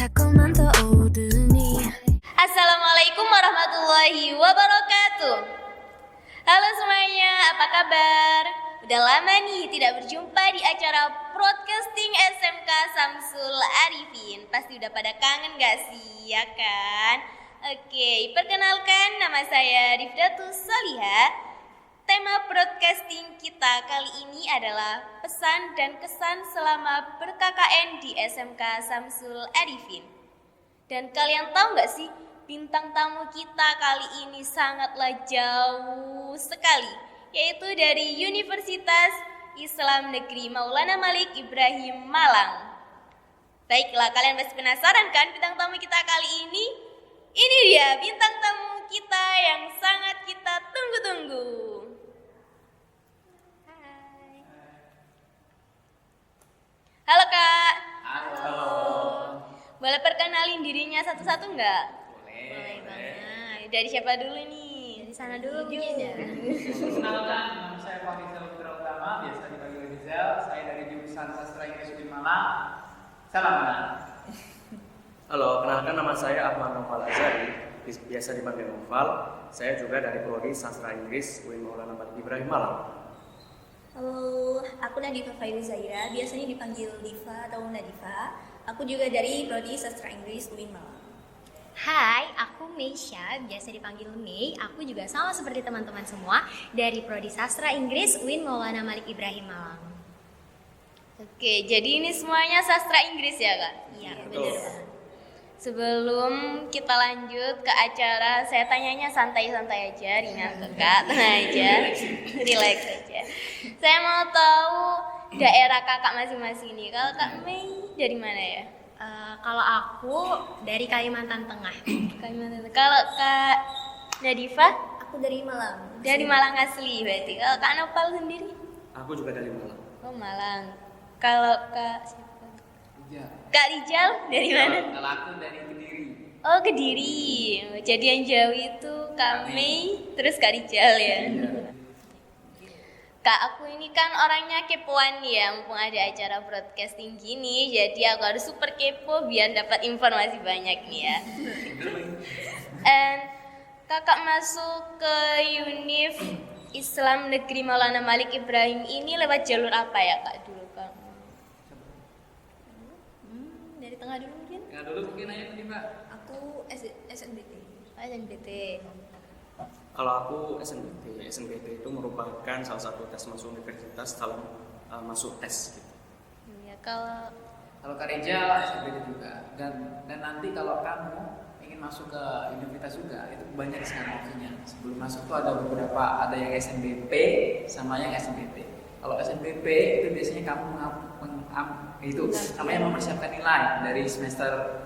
자꾸만 떠오르니 Assalamualaikum warahmatullahi wabarakatuh. Halo semuanya, apa kabar? Udah lama nih tidak berjumpa di acara broadcasting SMK Samsul Arifin. Pasti udah pada kangen gak sih, ya kan? Oke, perkenalkan nama saya Rifdatus Soliha. Tema broadcasting kita kali ini adalah pesan dan kesan selama ber-KKN di SMK Samsul Arifin. Dan kalian tahu gak sih, bintang tamu kita kali ini sangatlah jauh sekali, yaitu dari Universitas Islam Negeri Maulana Malik Ibrahim Malang. Baiklah, kalian pasti penasaran kan bintang tamu kita kali ini? Ini dia bintang tamu kita yang sangat kita tunggu-tunggu. Hai. Halo Kak. Halo. Boleh perkenalin dirinya satu-satu nggak? Boleh. banget. Dari siapa dulu nih? Dari sana dulu mungkin ya. Perkenalkan, nama saya Farizal Putra Utama, biasa dipanggil Rizal. Saya dari jurusan Sastra Inggris UIN Malang. Salam kenal. Halo, kenalkan nama saya Ahmad Noval Azari, biasa dipanggil Noval. Saya juga dari Prodi Sastra Inggris UIN Maulana Malik Ibrahim Malang. Halo, aku Nadifa Fairu Zaira, biasanya dipanggil Diva atau Nadifa. Aku juga dari Prodi Sastra Inggris UIN Malang. Hai, aku Meisha, biasa dipanggil Mei. Aku juga sama seperti teman-teman semua dari Prodi Sastra Inggris UIN Maulana Malik Ibrahim Malang. Oke, jadi ini semuanya sastra Inggris ya Kak? Iya, Betul. benar banget. Sebelum kita lanjut ke acara, saya tanyanya santai-santai aja, ringan ke Kak, tenang aja, relax aja. Saya mau tahu daerah kakak masing-masing nih. Kalau Kak Mei dari mana ya? Kalau aku dari Kalimantan Tengah. Kalimantan. Kalau Kak Nadifa Aku dari Malang. dari Malang asli berarti. Kalau Kak Nopal sendiri? Aku juga dari Malang. Oh Malang. Kalau Kak siapa? Rizal. Kak Rijal dari mana? Kalau aku dari Kediri. Oh Kediri. Jadi yang jauh itu Kak Mei, terus Kak Rijal ya. Kak, aku ini kan orangnya kepoan ya, mumpung ada acara broadcasting gini, jadi aku harus super kepo biar dapat informasi banyak nih ya. And kakak masuk ke Univ Islam Negeri Maulana Malik Ibrahim ini lewat jalur apa ya Kak dulu Kak? Dari tengah dulu mungkin. Yang dulu mungkin aja nih Mbak. Aku SNBT. SNBT. Kalau aku SNBT itu merupakan salah satu tes masuk universitas dalam masuk tes. Gitu. Ya kalau Kalau Kak Rizal SNBT juga. Dan nanti kalau kamu ingin masuk ke universitas juga, itu banyak sekarang opsinya. Sebelum masuk tuh ada beberapa, ada yang SNBP sama yang SNBT. Kalau SNBP itu biasanya kamu namanya mempersiapkan nilai dari semester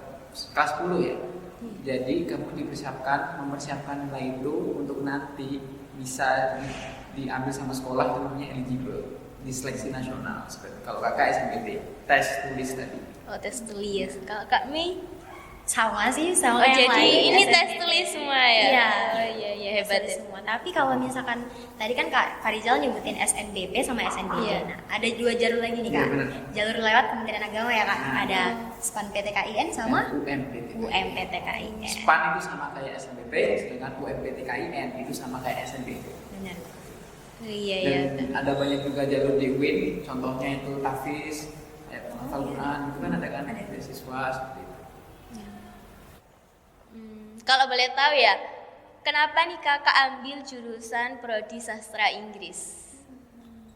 kelas 10 ya. Jadi kamu mempersiapkan nilai itu untuk nanti bisa diambil sama sekolah, itu namanya eligible di seleksi nasional. Seperti kalau kakak SNBT, tes tulis tadi. oh tes tulis. Kalau Kak Mei? Sama sih, Oh sama yang jadi lain. ini SNBT. tes tulis semua ya? Iya. Oh iya hebat ya. Semua. Tapi kalau misalkan tadi kan Kak Farizal nyebutin SNBP sama SNBT. Iya. Nah, ada dua jalur lagi nih Kak. Iya, benar. Jalur lewat Kementerian Agama ya Kak. Nah. Ada SPAN PTKIN sama UMPTKIN. UMPTKIN. SPAN itu sama kayak SNBP, sedangkan UMPTKIN itu sama kayak SNBP. Benar. Oh, iya. Dan ada banyak juga jalur di UIN, contohnya itu Tafiz, penghafal Quran, itu kan ada kan beasiswa seperti itu. Kalau boleh tahu ya, kenapa nih kakak ambil jurusan Prodi Sastra Inggris?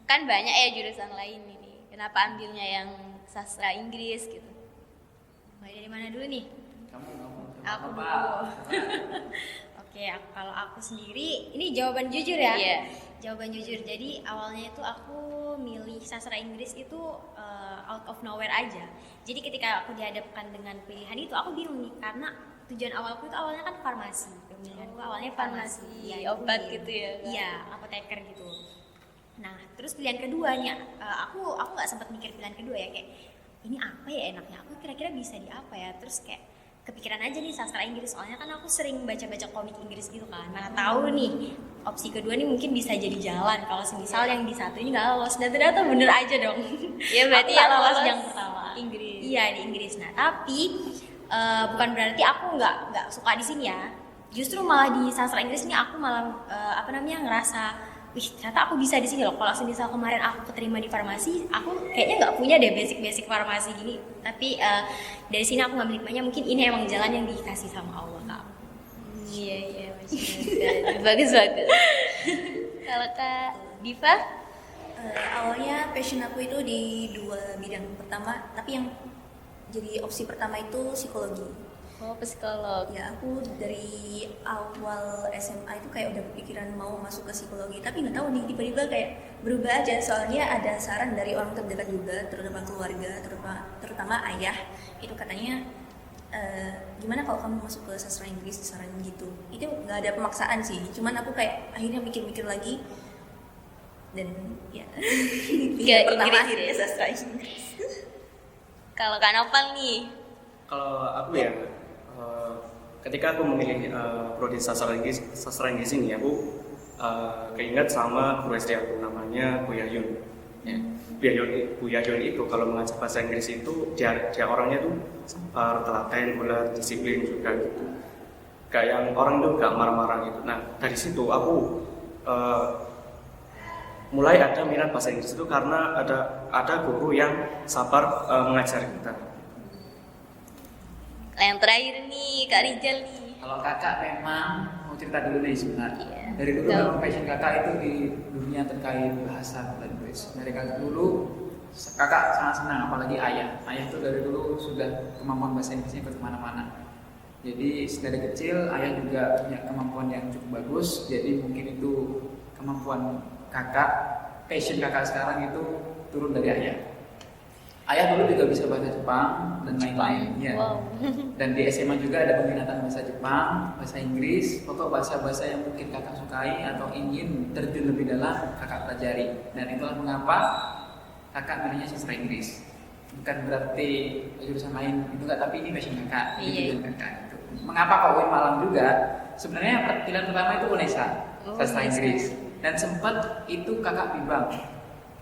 Kan banyak ya jurusan lain ini. Kenapa ambilnya yang sastra Inggris gitu? Mulai dari mana dulu nih? Kamu ngomong Aku apa? Oke, kalau aku sendiri, ini jawaban jujur ya. Iya. Jawaban jujur. Jadi awalnya itu aku milih sastra Inggris itu out of nowhere aja. Jadi ketika aku dihadapkan dengan pilihan itu, aku bingung nih karena tujuan awalku itu awalnya kan farmasi. Pemilihanku awalnya farmasi. Farmasi, obat gitu ya, Kak? Iya, apoteker gitu. Nah, terus pilihan keduanya, aku nggak sempat mikir pilihan kedua ya, kayak ini apa ya enaknya? Aku kira-kira bisa di apa ya? Terus kayak kepikiran aja nih sastra Inggris, soalnya kan aku sering baca-baca komik Inggris gitu kan. Mana tahu nih opsi kedua nih mungkin bisa jadi jalan kalau semisal yang di satu ini nggak lolos, dan ternyata bener aja dong. Ya berarti Aku nggak yang lolos lolos yang pertama Inggris. iya di Inggris. Nah tapi bukan berarti aku nggak suka di sini ya. Justru malah di sastra Inggris ini aku malah ngerasa, wih ternyata aku bisa di sini loh. Kalau misal kemarin aku keterima di farmasi, aku kayaknya nggak punya deh basic farmasi gini. Tapi dari sini aku ngambil hikmahnya, mungkin ini emang jalan yang dikasih sama Allah Kak. Iya, maksudnya bagus. Kalau Kak Diva? Awalnya passion aku itu di dua bidang. Pertama, tapi yang jadi opsi pertama itu psikologi. Oh, psikolog. Ya, aku dari awal SMA itu kayak udah kepikiran mau masuk ke psikologi, tapi nggak tahu nih tiba-tiba kayak berubah aja. Soalnya ada saran dari orang terdekat juga, terutama keluarga, terutama ayah. Itu katanya gimana kalau kamu masuk ke sastra Inggris, saran gitu. Itu nggak ada pemaksaan sih, cuman aku kayak akhirnya mikir-mikir lagi dan ya Gak pertama Inggris akhirnya ya? sastra Inggris. Kalau Kak Nopal nih? Kalau aku ya, ketika aku memilih prodi sastra Inggris ini, aku keinget sama guru SD aku, namanya Bu Yayun. Ya. Bu Yayun itu kalau mengajar bahasa Inggris itu dia orangnya tuh sabar, telaten, ulet, disiplin juga gitu. Kayak yang orang tuh gak marah-marah gitu. Nah dari situ aku mulai ada minat bahasa Inggris itu karena ada guru yang sabar mengajar kita. Yang terakhir nih, Kak Rijal nih. Kalau kakak memang mau cerita dulu nih sebenarnya. Iya. Dari dulu Betul. memang passion kakak itu di dunia terkait bahasa dan Inggris. Dari kakak dulu kakak sangat senang, apalagi ayah. Ayah itu dari dulu sudah kemampuan bahasa Inggrisnya ikut kemana-mana. Jadi dari kecil ayah juga punya kemampuan yang cukup bagus. Jadi mungkin itu kemampuan kakak, passion kakak sekarang itu turun dari ayah. Ayah dulu juga bisa bahasa Jepang dan lain-lain. Ya. Wow. Dan di SMA juga ada peminatan bahasa Jepang, bahasa Inggris, pokok bahasa-bahasa yang mungkin kakak sukai atau ingin terjun lebih dalam kakak pelajari. Dan itulah mengapa kakak milihnya sastra Inggris. Bukan berarti jurusan lain itu enggak, tapi ini passion kakak, ini Iya. tujuan kakak. Gitu. Mengapa kok UIN Malang juga? Sebenarnya pilihan pertama itu UNESA, sastra UNESA. Inggris. Dan sempat itu kakak bimbang.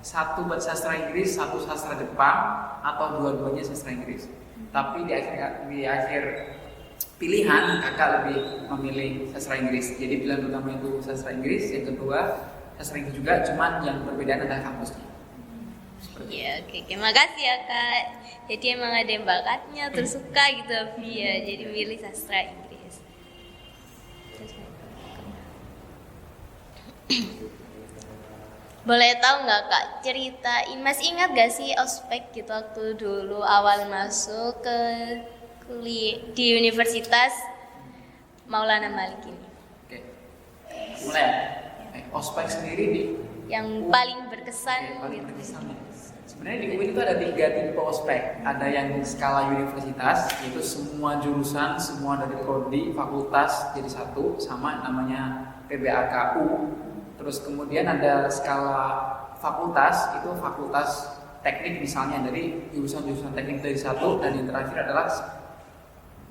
Satu buat sastra Inggris, satu sastra Jepang, atau dua-duanya sastra Inggris. Tapi di akhir pilihan kakak lebih memilih sastra Inggris. Jadi pilihan pertama itu sastra Inggris, yang kedua sastra Inggris juga, cuman yang perbedaan adalah kampusnya. Iya, oke. Makasih ya Kak. Jadi emang ada yang bakatnya, terus suka gitu, ya. Jadi milih sastra Inggris. Boleh tahu nggak Kak, ceritain, masih ingat gak sih ospek gitu waktu dulu awal masuk ke kuliah di Universitas Maulana Malik ini? Oke, mulai. Ospek sendiri di Yang paling berkesan paling gitu. berkesan ya. Sebenarnya di UIN itu ada 3 tipe ospek. Ada yang skala universitas, yaitu semua jurusan, semua dari prodi, fakultas jadi satu, sama namanya PBAKU. Terus kemudian ada skala fakultas, itu fakultas teknik misalnya dari jurusan-jurusan teknik dari satu, dan yang terakhir adalah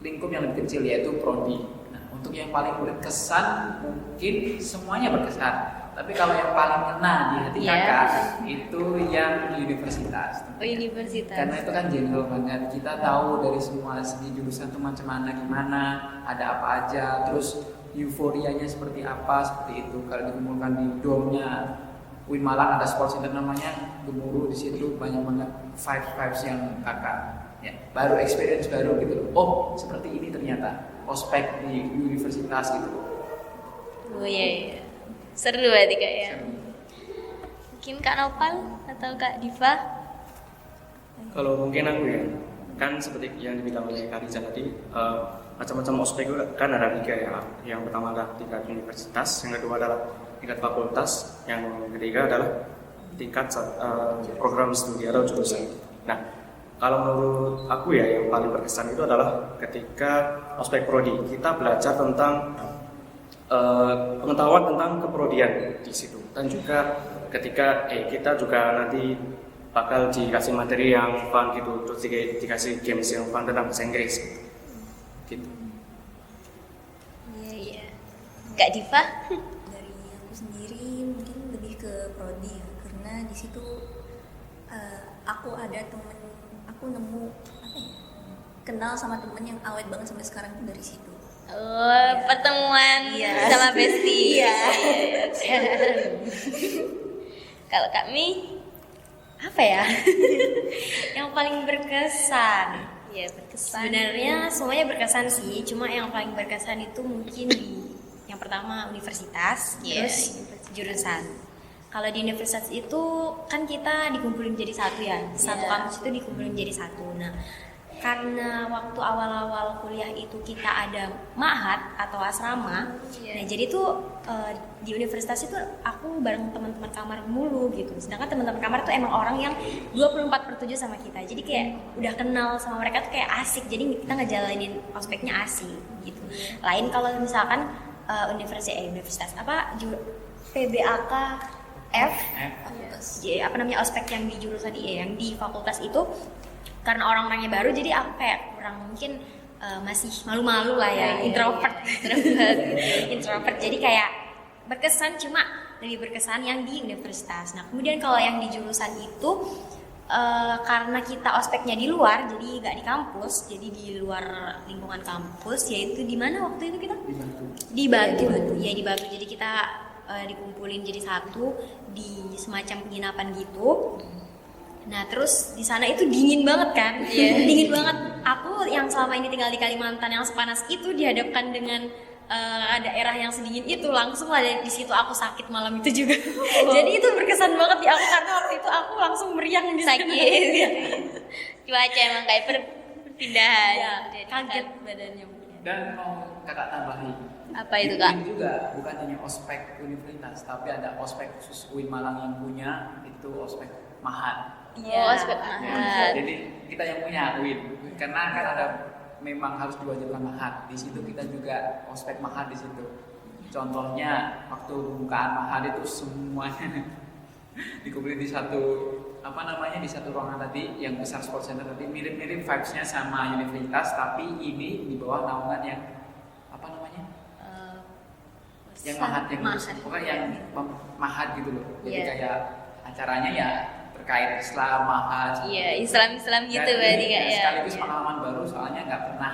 lingkup yang lebih kecil yaitu prodi. Nah, untuk yang paling berkesan mungkin semuanya berkesan. Tapi kalau yang paling kena di hati Iya. kakak itu yang universitas. Oh, universitas. Karena itu kan general banget. Kita tahu dari semua segi jurusan itu macam mana, gimana, ada apa aja, terus euforianya seperti apa, seperti itu. Kalau dikumpulkan di domnya UIN Malang ada sports center namanya, gemuruh di situ banyak banget vibes yang kakak. Ya, baru experience baru gitu. Oh, seperti ini ternyata ospek di universitas gitu. Oh iya. Seru berarti Kak ya. Seru. Mungkin Kak Nopal atau Kak Diva? Kalau mungkin aku ya, kan seperti yang dibilang oleh Kak Riza tadi, macam-macam ospek itu kan ada 3 ya. Yang pertama adalah tingkat universitas, yang kedua adalah tingkat fakultas, yang ketiga adalah tingkat program studi atau jurusan. Nah, kalau menurut aku ya, yang paling berkesan itu adalah ketika ospek prodi, kita belajar tentang pengetahuan tentang keprodian di situ, dan juga ketika kita juga nanti bakal dikasih materi yang fun gitu, terus dikasih games yang fun tentang bahasa Inggris gitu. Iya. Kak Diva? Dari aku sendiri mungkin lebih ke prodi ya, karena di situ aku ada temen, aku nemu apa ya, kenal sama temen yang awet banget sampai sekarang tuh dari situ. Oh, pertemuan Iya. sama bestie. Iya. Kalau Kak Mi, Apa ya? Yang paling berkesan. ya berkesan. Sebenarnya semuanya berkesan sih, cuma yang paling berkesan itu mungkin di yang pertama universitas, Iya, terus jurusan. Kalau di universitas itu kan kita dikumpulin jadi satu ya, satu Iya. kampus itu dikumpulin jadi satu. Nah, karena waktu awal-awal kuliah itu kita ada ma'had atau asrama, Iya. nah jadi tuh di universitas itu aku bareng teman-teman kamar mulu gitu. Sedangkan teman-teman kamar tuh emang orang yang 24/7 sama kita. Jadi kayak udah kenal sama mereka tuh kayak asik. Jadi kita ngejalanin ospeknya asik gitu. Lain kalau misalkan universitas apa PBAK F apa namanya ospek yang di jurusan yang di fakultas itu, karena orang-orangnya baru jadi aku kayak kurang mungkin masih malu-malu lah ya, introvert. Introvert jadi kayak berkesan, cuma lebih berkesan yang di universitas. Nah kemudian kalau yang di jurusan itu karena kita ospeknya di luar, jadi nggak di kampus, jadi di luar lingkungan kampus, yaitu di mana waktu itu kita di Batu. Ya di Batu, jadi kita dikumpulin jadi satu di semacam penginapan gitu. Nah terus di sana itu dingin banget kan, dingin banget. Aku yang selama ini tinggal di Kalimantan yang sepanas itu dihadapkan dengan daerah yang sedingin itu, langsung lah di situ aku sakit malam itu juga. Jadi itu berkesan banget di aku karena waktu itu aku langsung meriang di sana. Sakit. Cuaca emang kayak perpindahan. Ya, Dari kaget satu- badannya. Dan mau kakak tambahin, Apa itu Kak? UIN juga bukan hanya ospek universitas, tapi ada ospek khusus UIN Malang yang punya, itu ospek Mahat. Oh, ospek Mahat. Jadi kita yang punya UIN, karena kan ada memang harus diwajibkan Mahat. Di situ kita juga ospek Mahat di situ. Contohnya waktu pembukaan Mahat itu semuanya dikumpulin di satu di satu ruangan tadi yang besar sport center tadi, mirip-mirip vibes-nya sama universitas, tapi ini di bawah naungan yang yang Mahat, yang pokoknya yang Mahat gitu loh. Jadi Iya. kayak acaranya ya terkait Islam, Mahat. Iya, Islam gitu Dan berarti ini Kak ya. sekaligus pengalaman baru, soalnya nggak pernah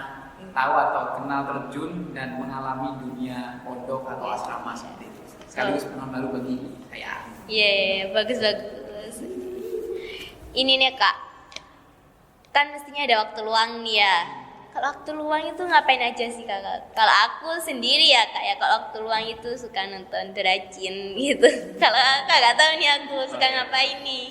tahu atau kenal terjun dan mengalami dunia pondok atau asrama seperti itu. Sekaligus pengalaman baru bagi saya. Iya, bagus. Ini nih Kak, kan mestinya ada waktu luang nih ya. Kalau waktu luang itu ngapain aja sih Kakak? Kalau aku sendiri ya Kak ya, kalau waktu luang itu suka nonton Dracin gitu. Kalau Kakak nggak tahu nih aku suka ngapain nih.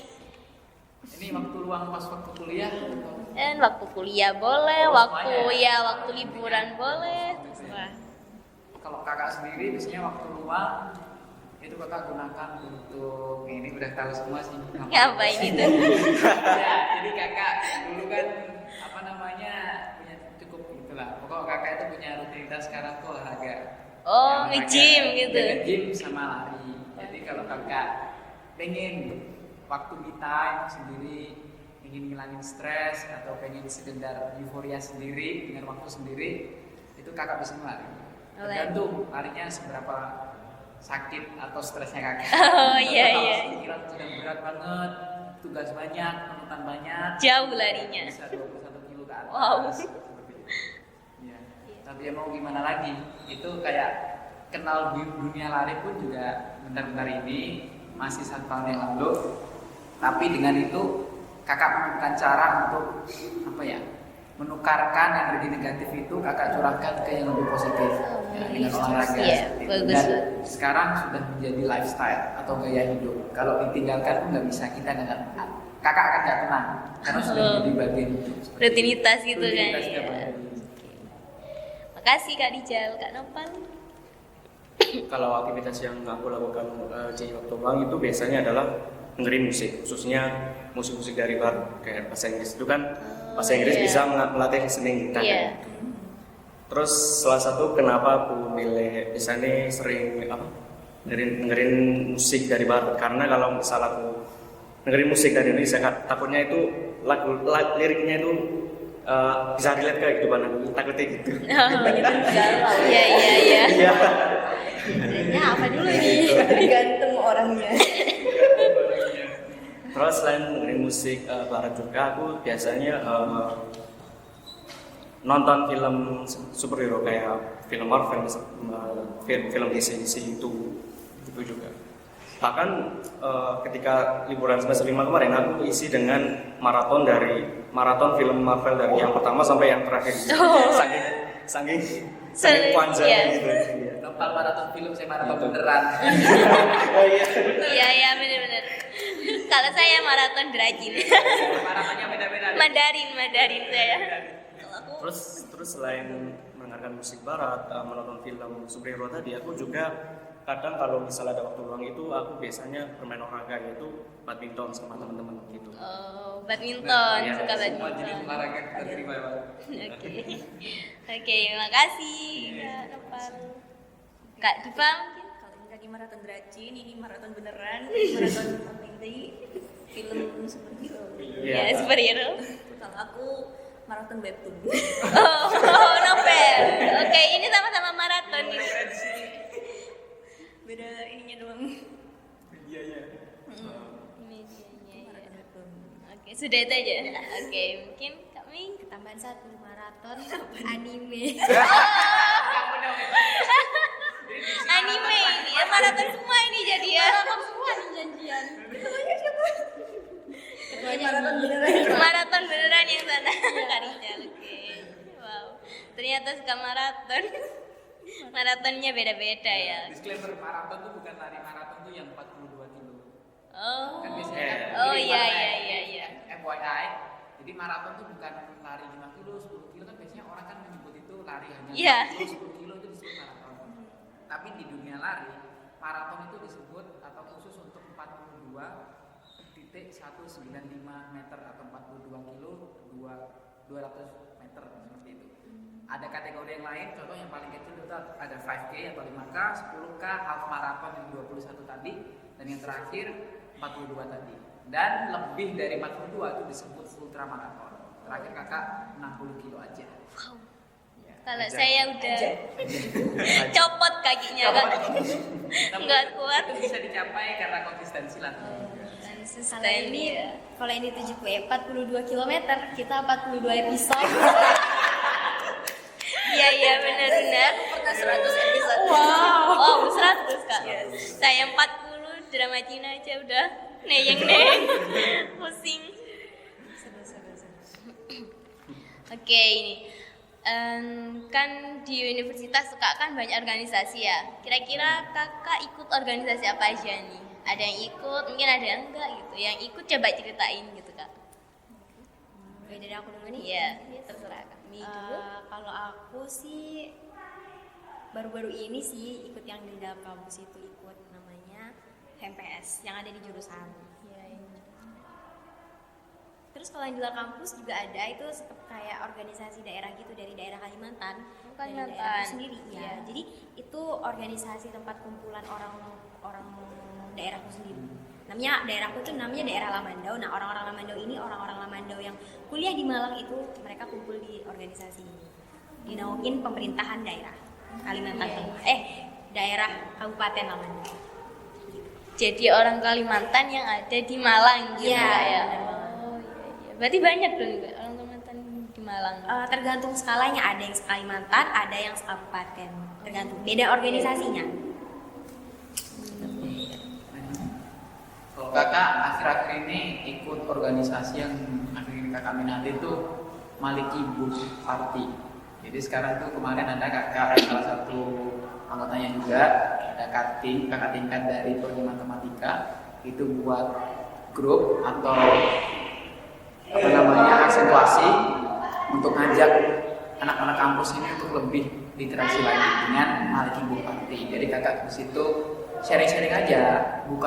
Ini waktu luang pas waktu kuliah atau? Dan waktu kuliah boleh, Oh, waktu semuanya. waktu liburan boleh, terserah. Kalau kakak sendiri biasanya waktu luang itu kakak gunakan untuk ini udah tahu semua sih. Ngapain itu? Ya, jadi kakak dulu kan punya cukup gitulah. Pokok kakak itu punya rutinitas sekarang tuh olahraga. Oh, Ya, nge-gym olahraga. gitu. Nge-gym sama lari. Jadi kalau kakak pengen waktu me time sendiri, ingin ngilangin stres atau pengen sekedar euforia sendiri dengan waktu sendiri, itu kakak bisa lari. Tergantung larinya seberapa sakit atau stresnya kakak. Oh, iya, Kalau iya. pikiran sedang berat banget, tugas banyak, tuntutan banyak, Jauh larinya. bisa 21 kilo ke atas. Wow. Seperti itu. Ya. Tapi ya mau gimana lagi? Itu kayak kenal dunia lari pun juga bentar-bentar ini masih 1 tahun yang lalu. Tapi dengan itu kakak menemukan cara untuk menukarkan energi negatif itu kakak curahkan ke yang lebih positif dengan olahraga. Iya, seperti itu. bagus. Dan sekarang sudah menjadi lifestyle atau gaya hidup. Kalau ditinggalkan pun nggak bisa, kita kakak akan nggak tenang karena sudah menjadi bagian hidup. Seperti itu. Rutinitas gitu kan, Rutinitas ya. tiap hari. Makasih Kak Dijal, Kak Nopal. Kalau aktivitas yang aku lakukan di waktu luang itu biasanya adalah dengerin musik, khususnya musik-musik dari bar kayak bahasa Inggris itu kan bahasa Inggris iya. bisa melatih listening kita. Iya. kan. Terus salah satu kenapa aku milih biasanya sering dengerin musik dari bar, karena kalau misal aku dengerin musik dari Indonesia takutnya itu liriknya itu bisa relate ke kehidupan aku, takutnya gitu. Oh, gitu. Iya. Iya. Ya apa dulu nih? Tergantung orangnya. Terus selain dengerin musik barat juga, aku biasanya nonton film superhero kayak film Marvel, film DC itu juga. Bahkan ketika liburan semester 5 kemarin aku isi dengan maraton film Marvel dari yang pertama sampai yang terakhir. Saking panjang gitu. Nopal maraton film, saya maraton beneran. Iya benar-benar. Kalau saya maraton Drajin. Maratonnya beda-beda. Mandarin saya. Terus selain mendengarkan musik barat, menonton film superhero tadi, aku juga kadang kalau misalnya ada waktu luang itu aku biasanya bermain olahraga, yaitu badminton sama teman-teman gitu. Oh, badminton, Ya, suka Semua jenis badminton. olahraga kita terima ya, Pak. Oke, makasih Kak Nopal. Kak Diva mungkin? Kalau ini tadi maraton Dracin, ini maraton beneran, maraton apa yang tadi film superhero. Ya, superhero. Kalau aku maraton webtoon. Oh, novel. Oke, ini sama-sama maraton nih. Beda ininya doang. Iya. Medianya ya. Maraton webtoon. Oke, sudah itu aja. Oke, mungkin kami Tambahan 1 maraton anime. anime ini ya, maraton semua ini jadi ya. Maraton semua nih janjian. Ketuanya Maraton beneran. Maraton beneran yang sana. Kak Rizal, oke. Wow, ternyata suka maraton. Maratonnya beda-beda ya. Disclaimer, maraton tuh bukan lari maraton tuh yang 42 kilo. Oh. Kan biasanya kan Oh jadi iya partai. iya iya. FYI, jadi maraton tuh bukan lari 5 kilo, 10 kilo, kan biasanya orang kan menyebut itu lari hanya Iya. 5 kilo, 10 kilo itu disebut maraton. Tapi di dunia lari, maraton itu disebut atau khusus untuk 42.195 meter atau 42 kilo 200 meter seperti itu. Ada kategori yang lain, contoh yang paling kecil itu ada 5K atau 5K, 10K, half marathon yang 21 tadi, dan yang terakhir 42 tadi. Dan lebih dari 42 itu disebut ultra marathon. Terakhir kakak 60 kilo aja. Ya, Kalau aja. saya udah copot kakinya kan. Tapi Nggak kuat. Itu bisa dicapai karena konsistensi lah. Kalau ini, kalau ini 42 km, kita 42 episode. Iya benar-benar. Pernah 100 episode. Wow, 100 Kak. Saya 40 drama Cina aja udah neyeng-neyeng. Pusing. Oke, ini kan di universitas suka kan banyak organisasi ya. Kira-kira kakak ikut organisasi apa aja nih? Ada yang ikut, mungkin ada yang enggak gitu. Yang ikut coba ceritain gitu kak. Dari aku dulu nih. Iya, terserah kami dulu. Kalau aku sih baru-baru ini sih ikut yang di dalam kampus itu, ikut namanya HMPS yang ada di jurusan. Terus kalau yang di luar kampus juga ada, itu kayak organisasi daerah gitu dari daerah Kalimantan. Dari daerahku sendiri ya. Iya. Jadi itu organisasi tempat kumpulan orang daerahku sendiri. Daerahku tuh namanya daerah Lamandau. Nah, orang-orang Lamandau ini orang-orang Lamandau yang kuliah di Malang itu, mereka kumpul di organisasi ini. Dinaungin pemerintahan daerah Kalimantan Tengah. Daerah Kabupaten Lamandau. Jadi orang Kalimantan yang ada di Malang gitu Iya, ya. benar banget. Oh iya. Berarti banyak dong juga orang Kalimantan di Malang. Tergantung skalanya, ada yang sekalimantan, ada yang sekabupaten. Tergantung beda organisasinya. Kalau kakak akhir-akhir ini ikut organisasi yang akhir ini kakak minati itu Maliki Book Party. Jadi sekarang tuh kemarin ada kakak salah satu anggotanya juga, ada kakak tingkat dari prodi matematika itu buat grup atau apa namanya aksentuasi untuk ngajak anak-anak kampus ini untuk lebih literasi lagi dengan Maliki Book Party. Jadi kakak di situ sharing-sharing aja buku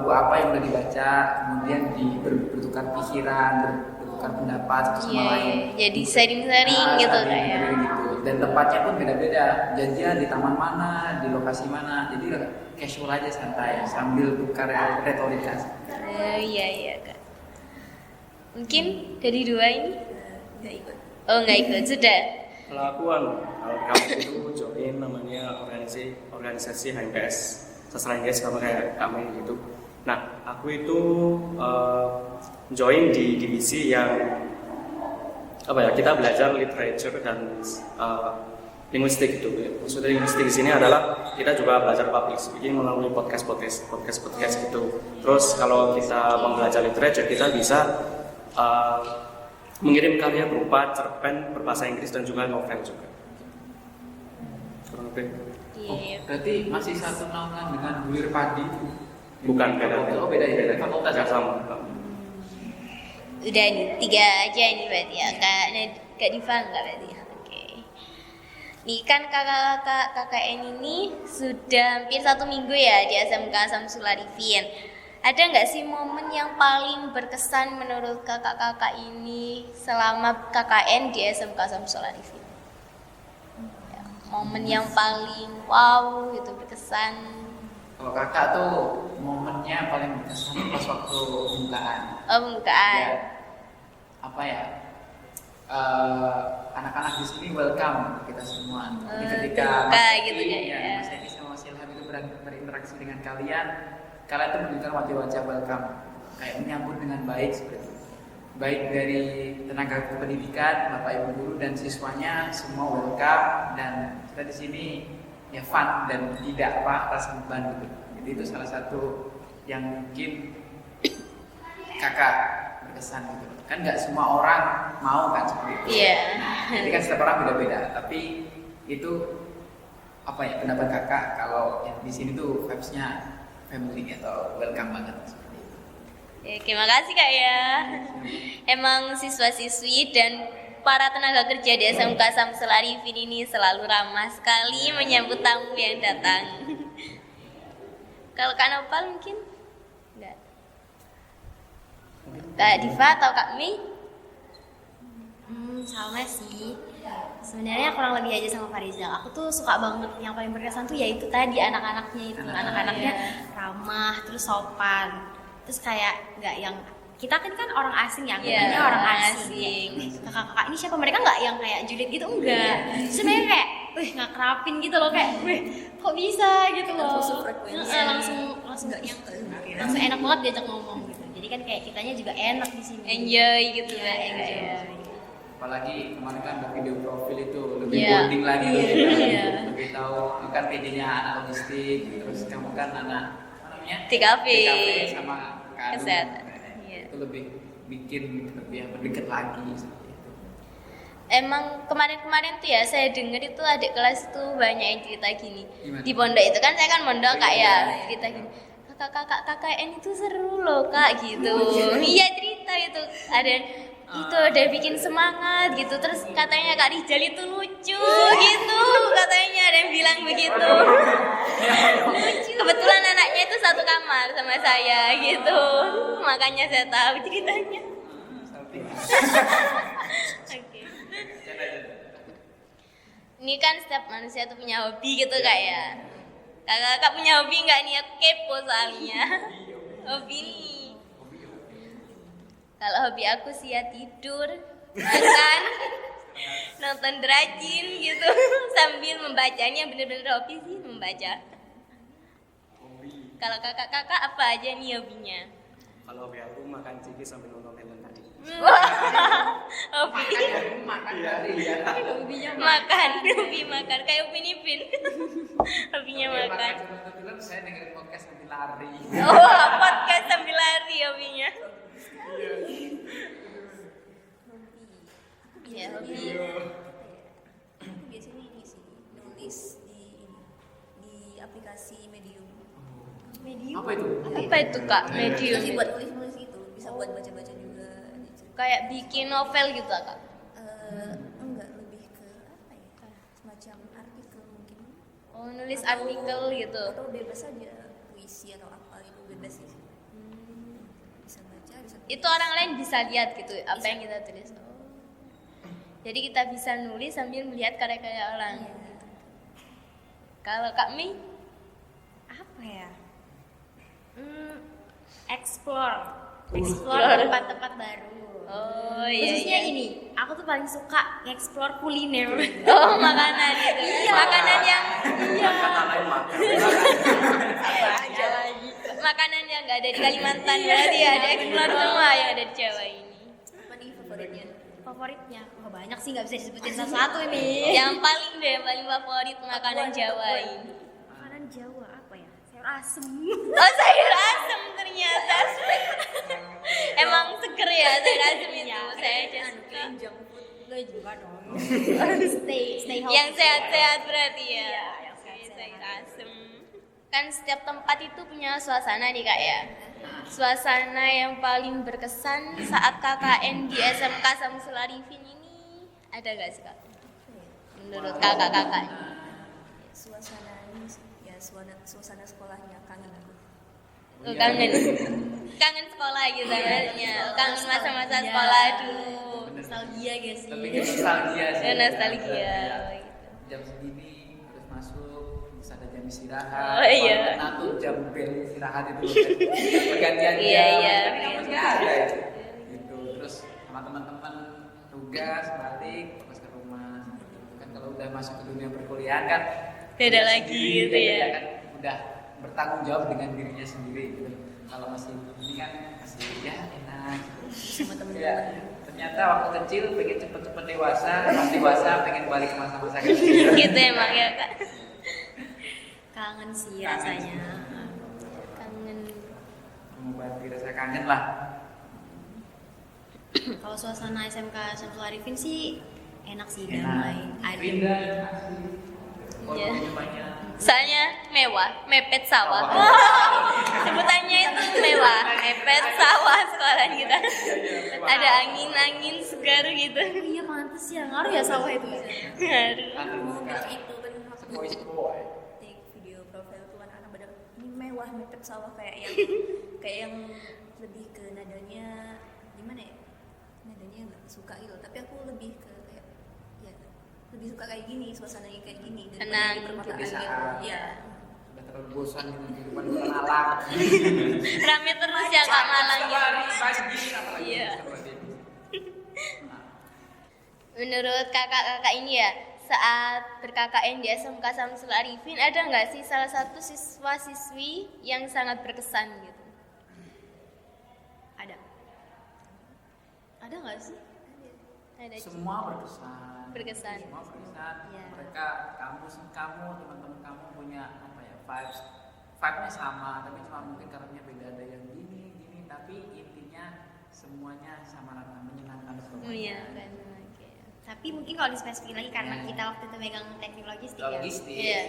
apa yang udah dibaca, kemudian bertukar pikiran, bertukar pendapat satu sama lain. Jadi sharing-sharing gitu kayak. Gitu. Dan tempatnya pun beda-beda, janjian di taman mana, di lokasi mana, jadi casual aja, santai sambil tukar retorika. Iya kak. Mungkin dari dua ini? Nggak ikut. Oh nggak ikut, sudah. Kalau aku kalau kampus itu join namanya organisasi HMPS, sastra Inggris sama kayak kami gitu. Nah, aku itu join di divisi yang kita belajar literature dan linguistik itu. Maksudnya linguistik di sini adalah kita juga belajar public speaking melalui podcast gitu. Terus kalau kita belajar literature, kita bisa mengirim karya berupa cerpen berbahasa Inggris dan juga novel juga. Kurang lebih. Berarti masih satu naungan dengan bulir padi? Bukan, beda. Oh, beda ya. Fakultas Nggak sama. Udah nih, 3 aja nih berarti ya. Kak Diva enggak berarti ya? Oke. Nih kan kakak KKN ini sudah hampir 1 minggu ya di SMK Samsul Arifin. Ada nggak sih momen yang paling berkesan menurut kakak-kakak ini selama KKN di SMK Samsul Arifin? Ya, momen yang paling wow gitu, berkesan. Kalau kakak tuh momennya paling berkesan pas waktu pembukaan. Oh, pembukaan. Ya, apa ya? Anak-anak di sini welcome kita semua. Jadi ketika terbuka Mas gitu Eki, ya. Mas Eki sama Mas Ilham itu berinteraksi dengan kalian tuh menunjukkan wajah-wajah welcome, kayak menyambut dengan baik seperti itu. Baik dari tenaga pendidikan, bapak ibu guru dan siswanya semua welcome, dan kita di sini ya fun dan tidak rasa beban gitu. Jadi itu salah satu yang mungkin kakak berkesan gitu. Kan nggak semua orang mau kan seperti itu. Iya. Jadi kan setiap orang beda-beda. Tapi itu apa ya pendapat kakak kalau yang di sini tuh vibes-nya family atau welcome banget seperti itu. Ya, terima kasih Kak ya. Emang siswa-siswi dan para tenaga kerja di SMK Samsul Arifin ini selalu ramah sekali menyambut tamu yang datang. Kalau Kak Nopal mungkin enggak. Kak Diva atau Kak Mi? Sama sih. Sebenarnya kurang lebih aja sama Farizal. Aku tuh suka banget, yang paling berkesan tuh yaitu tadi anak-anaknya itu. Anak-anaknya ramah, terus sopan. Terus kayak nggak yang kita kan orang asing ya, anggapnya orang asing. Kakak-kakak ini siapa? Mereka nggak yang kayak julid gitu, enggak. Sebenarnya kayak, ngakrapin gitu loh, kayak, kok bisa gitu loh. Langsung enak banget diajak ngomong gitu. Jadi kan kayak kitanya juga enak di sini. Enjoy gitu Iya, ya. enjoy. Apalagi kemarin kan ada video profil itu lebih Iya. bonding lagi loh. Iya. Lebih tahu kan PD-nya anak logistik, terus kamu kan anak apa namanya? TKP. sama Kak Adung. Kesehatan. Iya. Itu lebih bikin lebih mendekat lagi seperti itu. Emang kemarin-kemarin tuh ya saya dengar itu adik kelas tuh banyak yang cerita gini. Gimana? Di pondok itu kan saya kan pondok Kak ya, Iya. cerita gini. Kakak KKN itu seru loh Kak gitu. Iya cerita itu ada itu udah bikin semangat gitu, terus katanya Kak Rijal itu lucu gitu, katanya ada yang bilang begitu. Lucu, kebetulan anaknya itu satu kamar sama saya gitu, makanya saya tahu ceritanya. Oke. Ini kan setiap manusia tuh punya hobi gitu Kak ya. Kakak punya hobi nggak nih? Aku kepo soalnya. Hobi nih. Kalau hobi aku sih ya tidur, makan, nonton Drajin gitu, sambil membaca. Ini yang bener-bener hobi sih membaca. Kalau kakak-kakak apa aja nih hobinya? Kalau hobi aku makan ciki sambil nonton film tadi. Hobi Makan dari ya. makan, hobi makan kayak Upin Ipin. Hobinya makan. Kebetulan saya dengerin podcast sambil lari. Oh, podcast sambil lari hobinya. Iya, hobi. Aku biasanya ini sih nulis di aplikasi Medium. Apa itu? Apa itu Kak? Medium. Aplikasi buat nulis itu bisa buat baca-baca juga. Kayak bikin novel gitu Kak. Enggak, lebih ke apa ya? Semacam artikel mungkin. Oh, nulis artikel gitu. Atau bebas aja puisi atau apa itu bebas sih. Bisa baca, bisa tulis. Itu orang lain bisa lihat gitu apa yang kita tulis. Oh. Jadi kita bisa nulis sambil melihat karya-karya orang. Iya. Kalau Kak Mi? Apa ya? Explore Explore. tempat-tempat baru. Oh iya. Khususnya iya. ini, aku tuh paling suka explore kuliner. Oh, makanan gitu. Iya. Makanan yang Kata lain makan. makanan yang nggak ada di Kalimantan berarti ya, ada explore semua yang ada di Jawa ini. Apa nih favoritnya? favoritnya? Wah banyak sih, nggak bisa disebutin satu-satu ini. Yang paling favorit makanan Jawa ini. Makanan Jawa apa ya? Sayur asem. Oh, sayur asem ternyata. Emang seger ya sayur asem itu. Saya aja suka. Gue juga dong. Stay healthy. Yang sehat-sehat berarti ya. Iya, yang Oke, sehat-sehat. sayur asem. Kan setiap tempat itu punya suasana nih Kak ya. Suasana yang paling berkesan saat KKN di SMK Samsul Arifin ini ada gak sih Kak? Menurut kakak-kakak? Suasana ini sih, ya suasana sekolahnya kangen aku. Oh, kangen. Kangen sekolah gitu maksudnya. Kangen masa-masa sekolah dulu. Nostalgia guys sih. Tapi kan nostalgia sih. Ya, nostalgia. Ya. Oh, gitu. Jam segini harus masuk, terus ada jam istirahat. Oh, iya. Nah tuh jam bel istirahat itu pergantian jam. Iya, iya. Tapi kan masih ada itu. Gitu. Terus sama teman-teman tugas balik fokus ke rumah. Gitu. Kan kalau udah masuk ke dunia perkuliahan kan Beda udah lagi sendiri, gitu ya. kan udah bertanggung jawab dengan dirinya sendiri gitu. Kalau masih ini kan masih ya enak gitu. Sama teman-teman. Ya, ternyata waktu kecil pengen cepet-cepet dewasa, pas dewasa pengen balik ke masa-masa kecil. Gitu emang ya Kak. Kangen sih Kangen rasanya. Kangen. Mengobati rasa kangen lah. Kalau suasana SMK Samsul Arifin sih enak sih, Enak. damai. Ada Indah. Iya. Kolomnya banyak. Soalnya mewah, mepet sawah. Sebutannya itu mewah, mepet sawah sekolah kita. Ada angin-angin segar gitu. Oh iya pantes ya, ngaruh ya sawah itu. Aduh. Mau bilang itu kan waktu Sepoi-sepoi. take video profil tuh anak-anak bener ini mewah mepet sawah kayak yang lebih ke nadanya gimana ya, nadanya nggak suka gitu, tapi aku lebih ke kayak ya lebih suka kayak gini, suasananya kayak gini daripada Tenang, di perkotaan kebiasaan. gitu ya. Sudah terlalu bosan dengan kehidupan di alam. Rame terus ya Kak Malang ya. Apalagi Iya. seperti itu. Menurut kakak-kakak ini ya, saat ber-KKN di SMK Samsul Arifin ada nggak sih salah satu siswa-siswi yang sangat berkesan gitu? Ada. Ada nggak sih? Ada. Semua berkesan. Berkesan. Semua berkesan. Iya. Mereka kamu teman-teman kamu punya apa ya vibe-nya sama, tapi cuma mungkin karakternya beda, ada yang gini, tapi intinya semuanya sama rata menyenangkan semuanya. Oh iya kan. Oke. Tapi mungkin kalau dispesifik lagi karena Iya. kita waktu itu megang teknik logistik ya. Logistik. Iya.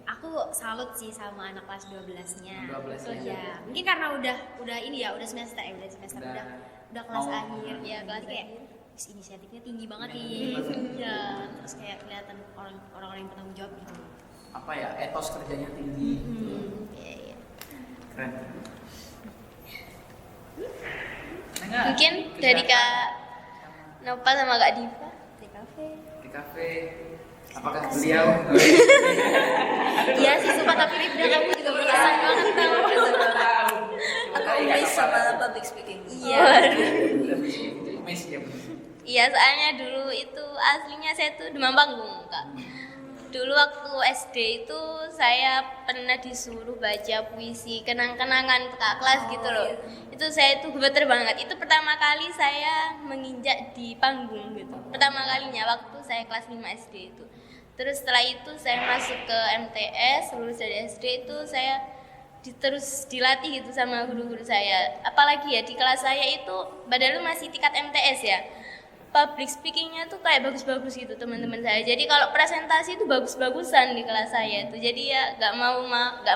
Aku salut sih sama anak kelas 12-nya. 12-nya. Iya. Mungkin karena udah ini ya, udah semester udah kelas mau- akhir. Iya, kelas Jadi kayak akhir. "Wis, inisiatifnya tinggi banget Tinggi nih." banget. Iya, terus kayak kelihatan orang-orang yang bertanggung jawab gitu. Apa ya, etos kerjanya tinggi. Iya, iya. Keren. Enggak, Mungkin dari Kak Nopal sama Kak Diva di kafe. di kafe. Apakah beliau? Iya sih, sumpah tapi Rifda kamu juga berkesan banget tau. Aku miss sama public speaking. Iya. Miss ya. Iya, soalnya dulu itu aslinya saya tuh demam panggung, Kak. Dulu waktu SD itu saya pernah disuruh baca puisi kenang-kenangan Kak kelas gitu loh. Itu saya itu gemeter banget. Itu pertama kali saya menginjak di panggung gitu. Pertama kalinya waktu saya kelas 5 SD itu. Terus setelah itu saya masuk ke MTS, lulus dari SD itu saya terus dilatih gitu sama guru-guru saya. Apalagi ya di kelas saya itu padahal masih tingkat MTS ya. Public speakingnya tuh kayak bagus-bagus gitu teman-teman saya. Jadi kalau presentasi itu bagus-bagusan di kelas saya tuh. Jadi ya nggak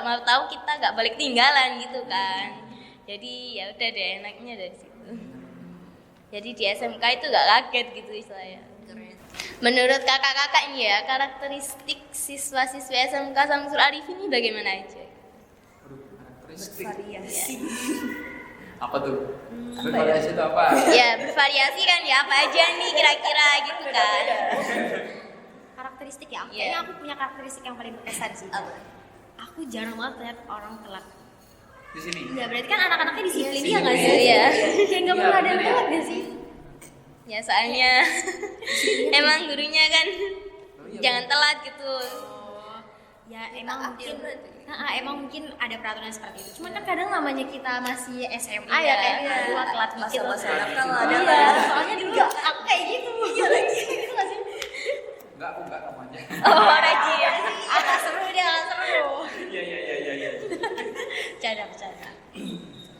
mau tahu kita nggak balik tinggalan gitu kan. Jadi ya udah deh enaknya dari situ. Jadi di SMK itu nggak kaget gitu istilahnya. Menurut kakak-kakak ini ya karakteristik siswa-siswi SMK Samsul Arifin ini bagaimana aja? Karakteristik. Variasi. Apa tuh? Bervariasi itu apa? Ya bervariasi kan ya apa aja nih kira-kira gitu kan. Karakteristik ya, Iya. kayaknya aku punya karakteristik yang paling berkesan sih. Aku jarang banget lihat orang telat. Di sini. Ya berarti kan anak-anaknya disiplin Iya, ya nggak sih? iya. Kayak nggak Iya, perlu ada yang bener ya. telat nggak sih? Ya soalnya emang gurunya kan Oh, iya, jangan bener. telat gitu. ya emang Akil mungkin berarti. emang mungkin ada peraturan seperti itu. Cuman kan kadang namanya kita masih SMA Iya, ya kayak iya. kedua telat dikit. Masa-masa nakal Iya, ada. soalnya dulu aku kayak gitu. Iya lagi. Gitu nggak sih? Enggak kamu aja. Oh, rajin. Agak seru dia, agak seru. Iya. Bercanda.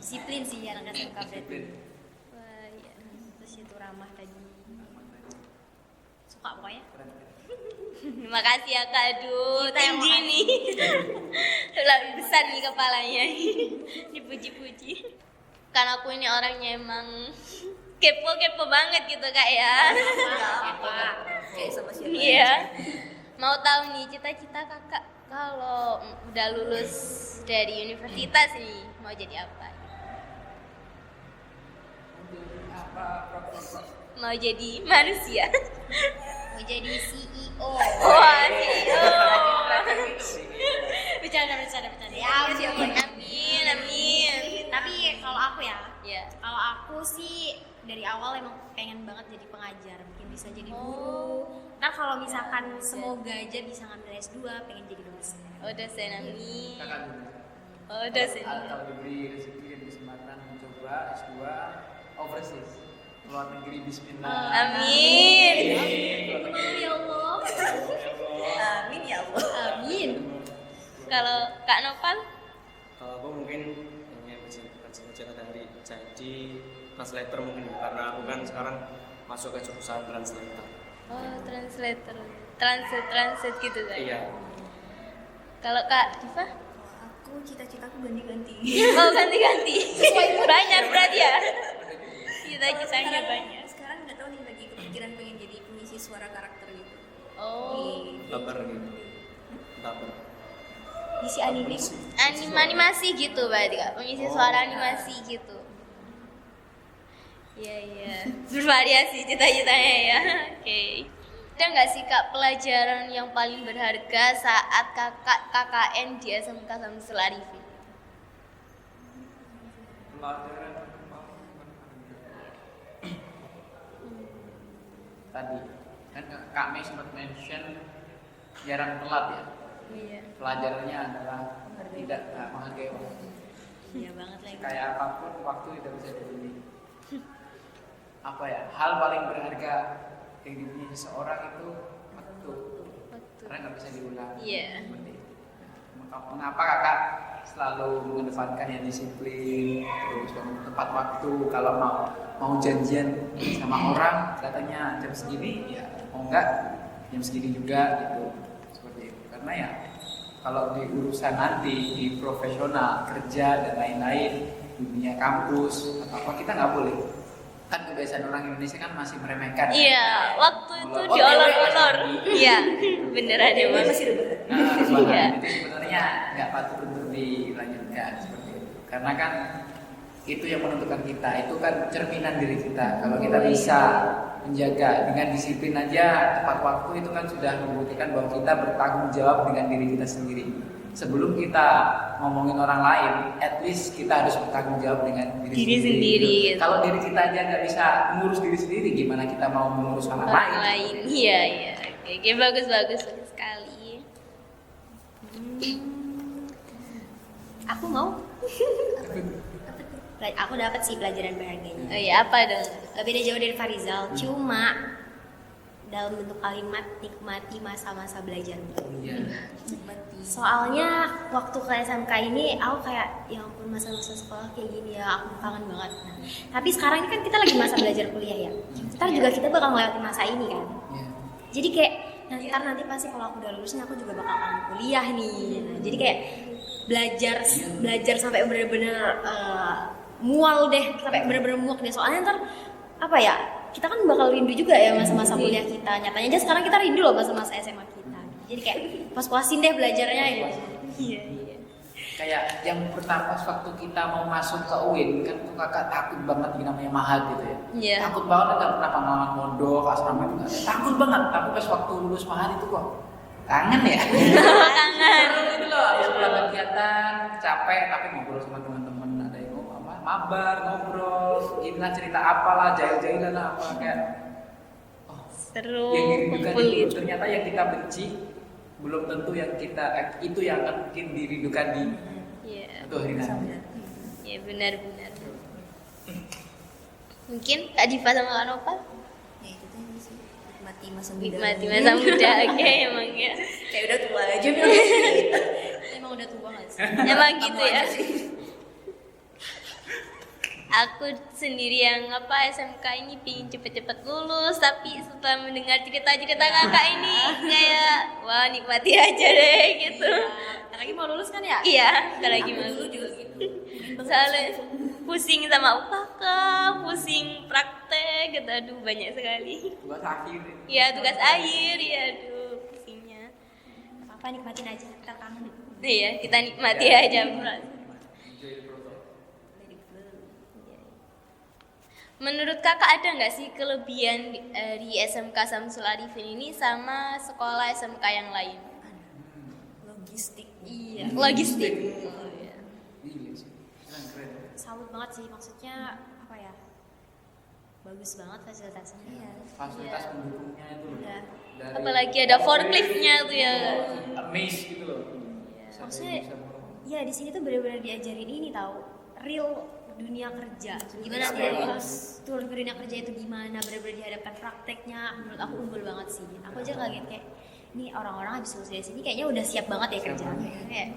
Disiplin sih anak SMK berarti. Disiplin. Wah, iya. Terus itu ramah tadi. Suka pokoknya. Makasih ya Kak, aduh, Kita yang tinggi nih. Lebih besar nih kepalanya. Dipuji-puji. Karena aku ini orangnya emang kepo banget gitu Kak ya. Apa? Kayak sama siapa? Iya. Mau tahu nih cita-cita Kakak kalau udah lulus dari universitas nih mau jadi apa? Mau jadi manusia. Mau jadi CEO. Wah, CEO. Bercanda. Ya, Amin. Tapi kalau aku ya, Ya. kalau aku sih dari awal emang pengen banget jadi pengajar, mungkin bisa jadi guru. Ntar kalau misalkan semoga aja bisa ngambil S2, pengen jadi dosen. Oh, dosen, amin. Kakak juga. Oh, dosen. Kalau diberi rezeki dan kesempatan mencoba S2 overseas luar negeri, bismillah. Amin. Ya Allah. Amin ya Allah. Amin. Kalau Kak Noval? Kalau aku mungkin ingin bercita-cita dari jadi translator mungkin ya, karena aku kan sekarang masuk ke jurusan translator. Oh, translator. Translate gitu kan? Iya. Kalau Kak Diva? Aku cita-citaku ganti-ganti. Oh, ganti-ganti. Banyak berarti ya? Cita-citanya banyak. Sekarang nggak tahu nih lagi kepikiran pengen jadi pengisi suara karakter gitu. Oh, Daper gitu. Daper. Isi anime. animasi gitu berarti Kak? Pengisi suara animasi gitu. Iya. Bervariasi cita-citanya ya. Oke. Ada nggak sih Kak pelajaran yang paling berharga saat Kakak KKN di SMK Samsul Arifin? Tadi kan Kak Mei sempat mention jarang telat ya. Iya. Pelajarannya adalah tidak menghargai waktu. Iya banget lagi. Kayak apapun waktu tidak bisa dibeli. Apa ya? Hal paling berharga yang dimiliki seseorang itu waktu. Karena nggak bisa diulang. Iya. Seperti itu. Mengapa kakak selalu mengedepankan yang disiplin, terus tepat waktu, kalau mau janjian sama orang datangnya jam segini, ya mau enggak jam segini juga gitu, seperti itu. Karena ya kalau di urusan nanti di profesional kerja dan lain-lain, dunia kampus atau apa, kita nggak boleh. Kan kebiasaan orang Indonesia kan masih meremehkan. Iya, waktu itu Oh, diolor-olor. Iya, beneran ya Mas. Masih rebahan. Nah, Iya. rebahan itu sebenarnya nggak patut untuk dilanjutkan seperti itu. Karena kan itu yang menentukan kita, itu kan cerminan diri kita. Kalau kita bisa menjaga dengan disiplin aja tepat waktu, itu kan sudah membuktikan bahwa kita bertanggung jawab dengan diri kita sendiri. Sebelum kita ngomongin orang lain, at least kita harus bertanggung jawab dengan diri sendiri, gitu. gitu. Kalau diri kita aja nggak bisa mengurus diri sendiri, gimana kita mau mengurus orang Orang lain? lain. Iya. Oke, bagus sekali. Aku mau. Aku dapat sih pelajaran berharganya. Oh iya, apa dong? Gak beda jauh dari Farizal, cuma dalam bentuk kalimat nikmati masa-masa belajarmu. Iya. Soalnya waktu ke SMK ini aku kayak ya ampun masa-masa sekolah kayak gini ya, aku kangen banget. Nah, tapi sekarang ini kan kita lagi masa belajar kuliah ya. Ntar juga kita bakal melewati masa ini kan. Iya. Jadi kayak nanti pasti kalau aku udah lulus nih aku juga bakal kangen kuliah nih. Nah, jadi kayak belajar sampai bener-bener mual deh, sampai bener-bener muak deh. Soalnya ntar apa ya, kita kan bakal rindu juga ya masa-masa kuliah kita. Nyatanya aja sekarang kita rindu loh masa-masa SMA kita. Jadi kayak puas-puasin deh belajarnya gitu. Iya. Kayak yang pertama pas waktu kita mau masuk ke UIN kan tuh kakak takut banget yang namanya Mahat gitu ya. Iya. Takut banget, nggak pernah pengalaman mondok asrama itu nggak ada. Takut banget, tapi pas waktu lulus Mahat itu kok kangen ya. Kangen. Seru gitu loh, habis pulang kegiatan capek tapi ngobrol sama teman-teman, ada yang mabar, ngobrol, inilah cerita apalah, jahil-jahilan lah apa kayak Seru. yang dirindukan Kumpul itu gitu. ternyata yang kita benci belum tentu yang kita itu yang akan mungkin dirindukan di Iya. suatu hari nanti. Ya benar-benar. Mungkin Kak Diva sama Kak Nopal Ya itu tadi sih, nikmati masa muda. nikmati masa muda. Oke, emang ya. Kayak udah tua aja bilang gitu. Emang udah tua gak sih? Emang gitu Kamu ya. aja sih. Aku sendiri yang SMK ini pingin cepet-cepet lulus, tapi setelah mendengar cerita-cerita kakak ini kayak wah nikmati aja deh gitu. Ntar lagi mau lulus kan ya? Iya, ntar lagi mau Dulu lulus. juga gitu. Soalnya pusing sama UKK, pusing praktek, gitu, aduh banyak sekali. Tugas akhir. Iya tugas akhir, ya aduh pusingnya. Gak apa-apa, nikmatin aja, ntar kangen. Iya kita nikmati Ya. aja Bro. Menurut kakak ada nggak sih kelebihan di SMK Samsul Arifin ini sama sekolah SMK yang lain? Logistik. Iya. Logistik. Iya sih. Keren. Salut banget sih, maksudnya apa ya? Bagus banget fasilitasnya. Iya. Fasilitas pendukungnya itu loh. Iya. Dari Apalagi ada forkliftnya tuh ya. Amaze gitu loh. Sampai Maksudnya, bisa mau- ya di sini tuh benar-benar diajarin ini tahu real dunia kerja. Gimana Iya, sih iya. harus turun ke dunia kerja itu gimana? Benar-benar dihadapkan prakteknya. Menurut aku unggul banget sih. Aku aja kaget kayak ini orang-orang habis lulus dari sini kayaknya udah siap banget ya kerja. Kayak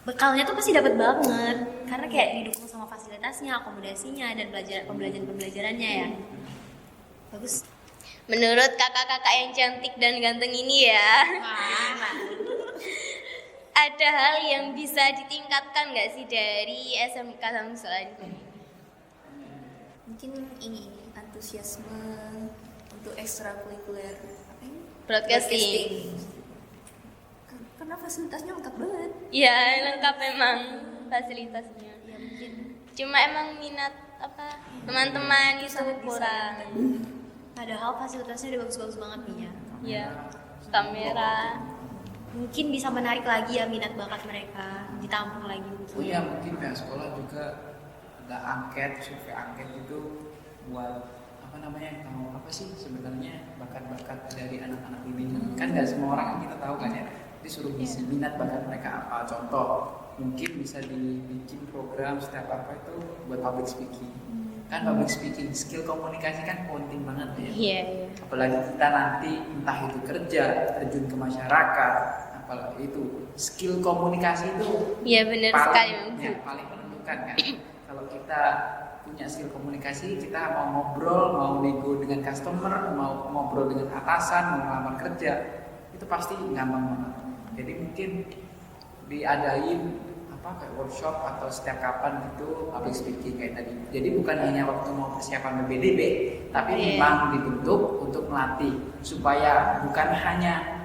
bekalnya tuh pasti dapat banget karena kayak didukung sama fasilitasnya, akomodasinya dan pembelajarannya ya. Bagus. Menurut kakak-kakak yang cantik dan ganteng ini ya, ada hal yang bisa ditingkatkan nggak sih dari SMK Samsul Arifin? Mungkin ini antusiasme untuk ekstrakurikuler apa ini? Broadcasting. Karena fasilitasnya lengkap banget. Iya lengkap memang fasilitasnya. Ya mungkin Cuma emang minat teman-teman itu kurang. Padahal fasilitasnya udah bagus-bagus banget nih ya. Iya kamera. Mungkin bisa menarik lagi ya minat bakat mereka, ditampung lagi mungkin. Oh iya, mungkin pihak sekolah juga ada angket, survei angket itu buat tahu apa sih sebenarnya bakat-bakat dari anak-anak ini. Kan nggak semua orang yang kita tahu kan ya, disuruh ngisi minat bakat mereka apa. Contoh, mungkin bisa dibikin program setiap apa itu buat public speaking. Kan public speaking, skill komunikasi kan penting banget ya. Iya. Apalagi kita nanti entah itu kerja, terjun ke masyarakat, apalagi itu skill komunikasi itu Iya benar sekali Bang. paling menentukan kan. Kalau kita punya skill komunikasi, kita mau ngobrol, mau nego dengan customer, mau ngobrol dengan atasan, mau melamar kerja, itu pasti gampang banget. Jadi mungkin diadain kayak workshop atau setiap kapan gitu public speaking kayak tadi. Jadi bukan hanya waktu mau persiapan PPDB, tapi memang dibentuk untuk melatih supaya bukan hanya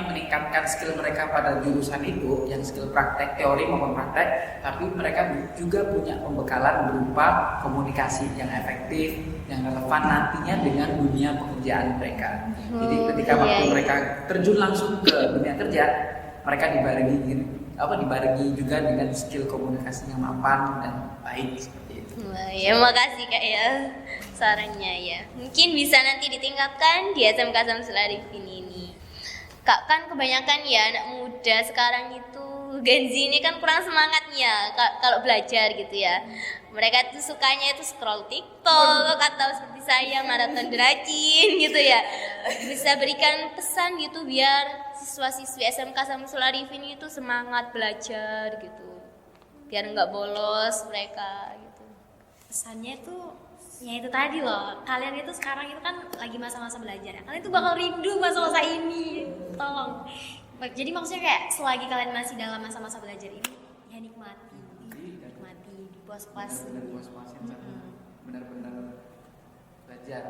meningkatkan skill mereka pada jurusan itu, yang skill praktek teori maupun praktek, tapi mereka juga punya pembekalan berupa komunikasi yang efektif, yang relevan nantinya dengan dunia pekerjaan mereka. Jadi ketika waktu mereka terjun langsung ke dunia kerja, mereka dibarengi juga dengan skill komunikasi yang mapan dan baik seperti itu. Wah, ya makasih Kak ya sarannya ya. Mungkin bisa nanti ditingkatkan di SMK Samsul Arifin ini. Kak, kan kebanyakan ya anak muda sekarang itu Gen Z ini kan kurang semangatnya kalau belajar gitu ya. Mereka tuh sukanya itu scroll TikTok atau seperti saya maraton derajin gitu ya. Bisa berikan pesan gitu biar siswa-siswi SMK Samsul Arifin itu semangat belajar gitu. Biar nggak bolos mereka gitu. Pesannya tuh ya itu tadi loh, kalian itu sekarang itu kan lagi masa-masa belajar ya. Kalian tuh bakal rindu masa-masa ini. Tolong. Jadi maksudnya kayak selagi kalian masih dalam masa-masa belajar ini, ya nikmati, puas-puasin. Benar-benar belajar.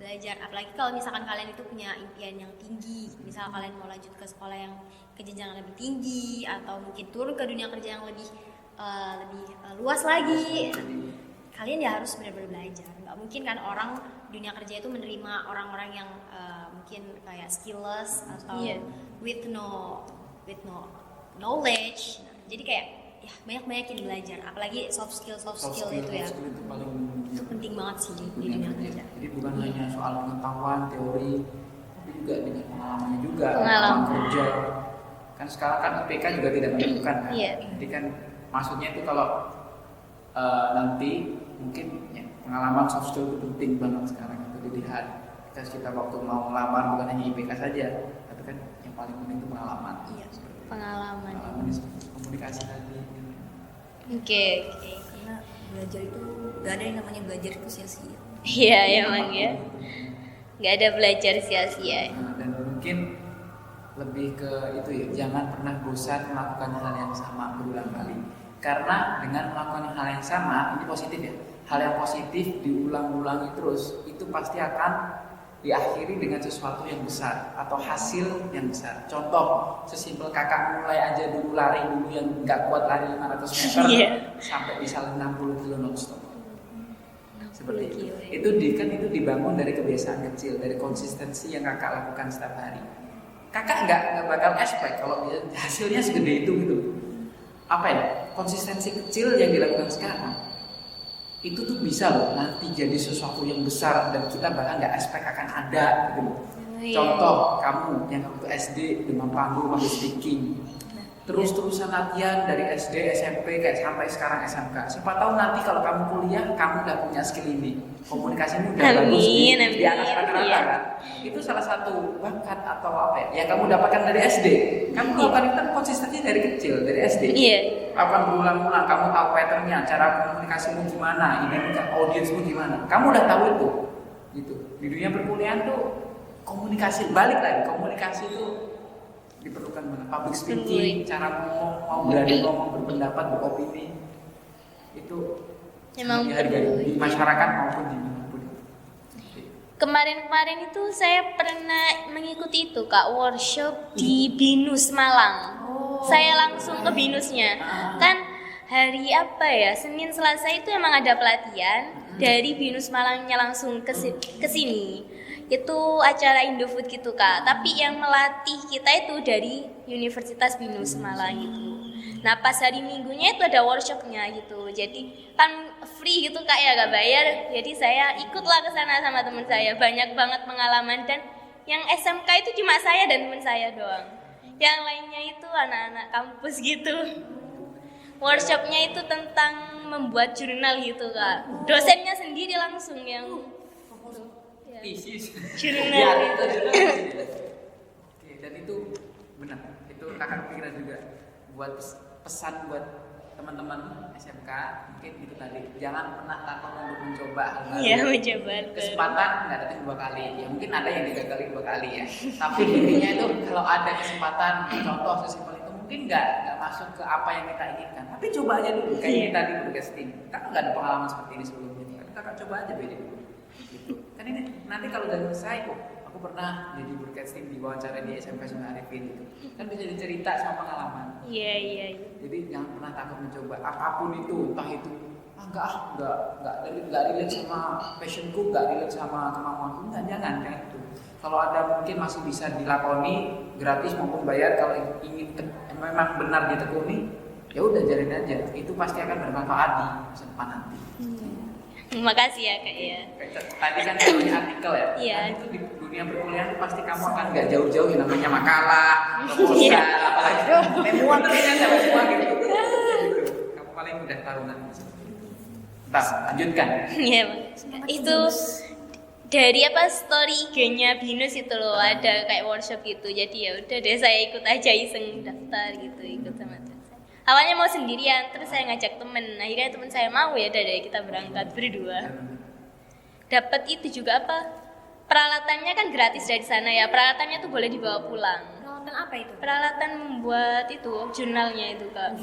Belajar, apalagi kalau misalkan kalian itu punya impian yang tinggi, misal kalian mau lanjut ke sekolah yang ke jenjang lebih tinggi atau mungkin turun ke dunia kerja yang lebih luas lagi, kalian ya harus benar-benar belajar. Nggak mungkin kan orang dunia kerja itu menerima orang-orang yang mungkin kayak skillless atau with no knowledge. Nah, jadi kayak ya banyak-banyakin belajar, apalagi soft skill itu ya. Soft skill itu paling Itu penting banget sih di dunia kerja. Jadi bukan hanya soal pengetahuan teori, tapi juga dengan pengalamannya juga, Pengalaman. kerja. Kan sekarang kan IPK juga tidak menentukan kan. Iya. Jadi kan maksudnya itu kalau nanti mungkin ya, pengalaman soft skill itu penting banget sekarang itu dilihat. Kita waktu mau melamar bukan hanya IPK saja, tapi kan yang paling penting itu pengalaman. Iya. Pengalaman. Pengalaman di komunikasi tadi. Oke. Karena belajar itu gak ada yang namanya belajar itu sia-sia. Iya, emang ya. Nggak ada belajar sia-sia. Nah, dan mungkin lebih ke itu ya, jangan pernah bosan melakukan hal yang sama berulang kali. Karena dengan melakukan hal yang sama, ini positif ya. Hal yang positif diulang-ulangi terus, itu pasti akan diakhiri dengan sesuatu yang besar atau hasil yang besar. Contoh, sesimpel kakak mulai aja dulu lari dulu yang nggak kuat lari 500 meter sampai bisa 60 kilo non-stop. Seperti itu. Itu dibangun dari kebiasaan kecil, dari konsistensi yang kakak lakukan setiap hari. Kakak nggak bakal expect kalau hasilnya segede itu gitu. Apa ya? Konsistensi kecil yang dilakukan sekarang itu tuh bisa loh nanti jadi sesuatu yang besar dan kita bahkan nggak expect akan ada gitu. Contoh kamu yang waktu SD dengan panggung public speaking, terus-terusan latihan dari SD, SMP kayak sampai sekarang SMK. Siapa tahu nanti kalau kamu kuliah kamu udah punya skill ini, komunikasimu udah bagus di atas rata-rata iya. kan. Itu salah satu bakat atau apa ya yang kamu dapatkan dari SD. Kamu lakukan itu konsistensi dari kecil, dari SD. Iya. Lakukan berulang-ulang, kamu tahu patternnya, cara komunikasimu gimana, audiensmu gimana. Kamu udah tahu itu. Gitu. Di dunia perkuliahan tuh komunikasi, balik lagi komunikasi itu diperlukan banget. Public speaking, cara ngomong, mau berani ngomong, berpendapat, beropini, itu Emang dihargai di masyarakat maupun di manapun. Kemarin-kemarin itu saya pernah mengikuti itu Kak, workshop di Binus Malang. Saya langsung ke Binusnya. Kan hari apa ya? Senin Selasa itu emang ada pelatihan dari Binus Malangnya langsung ke sini. Itu acara Indofood gitu Kak. Tapi yang melatih kita itu dari Universitas Binus Malang itu. Nah pas hari Minggunya itu ada workshopnya gitu. Jadi kan free gitu Kak ya, gak bayar. Jadi saya ikutlah ke sana sama teman saya. Banyak banget pengalaman dan yang SMK itu cuma saya dan teman saya doang. Yang lainnya itu anak-anak kampus gitu. Workshopnya itu tentang membuat jurnal gitu Kak. Dosennya sendiri langsung yang jurnal itu. Dan itu benar. Itu kakak kepikiran juga buat pesan buat teman-teman SMK, mungkin itu tadi, jangan pernah takut untuk mencoba hal baru. Iya, mencoba. Kesempatan nggak datang 2 kali, ya mungkin ada yang digagalin 2 kali ya. Tapi intinya itu kalau ada kesempatan, contoh sesimpel itu mungkin nggak masuk ke apa yang kita inginkan. Tapi coba aja dulu, kayak ini tadi broadcasting. Kakak nggak ada pengalaman seperti ini sebelumnya, tapi kakak coba aja beda dulu. Gitu. Kan ini nanti kalau udah selesai kok. Aku pernah jadi broadcasting di wawancara di SMP Sungai Arifin gitu. Kan bisa dicerita sama pengalaman. Iya. Jadi jangan pernah takut mencoba apapun itu, entah itu enggak relate sama passionku, enggak relate sama kemampuanku, jangan itu. Kalau ada mungkin masih bisa dilakoni gratis maupun bayar. Kalau ingin memang benar ditekuni, ya udah jalin aja. Itu pasti akan bermanfaat di masa depan nanti. Terima kasih ya Kak ya. Tadi kan namanya artikel ya. Iya. Nah, itu di dunia perkuliahan pasti kamu akan nggak jauh-jauh yang namanya makalah, proposal, apalagi memoir ternyata memoir gitu. Kamu paling mudah tahu nanti. Entar lanjutkan. Iya. Itu dari apa story IG-nya Binus itu loh, ada kayak workshop gitu. Jadi ya udah deh saya ikut aja iseng daftar gitu, ikut sama teman saya. Awalnya mau sendirian, terus saya ngajak temen. Akhirnya teman saya mau, ya udah deh kita berangkat berdua. Dapat itu juga apa? Peralatannya kan gratis dari sana ya. Peralatannya tuh boleh dibawa pulang. Peralatan apa itu? Peralatan membuat itu jurnalnya itu Kak.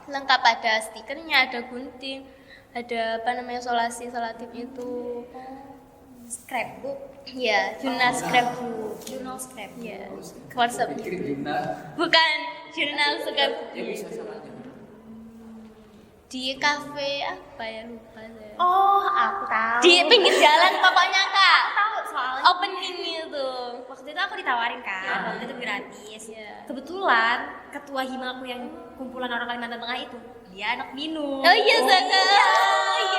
Lengkap, ada stikernya, ada gunting, ada apa namanya solatif itu. Scrapbook. Ya, jurnal scrapbook. Jurnal scrap. Ya, WhatsApp. Bikin jurnal. Bukan jurnal scrapbook. Ya bisa sama aja. Di kafe apa ya, lupa saya. Oh, aku tahu. Di pinggir jalan pokoknya Kak. Aku tahu soalnya. Opening itu. Waktu itu aku ditawarin kan, waktu itu gratis. Iya. Kebetulan ketua himaku yang kumpulan orang Kalimantan Tengah itu, dia anak minum. Oh iya Saka. Iya.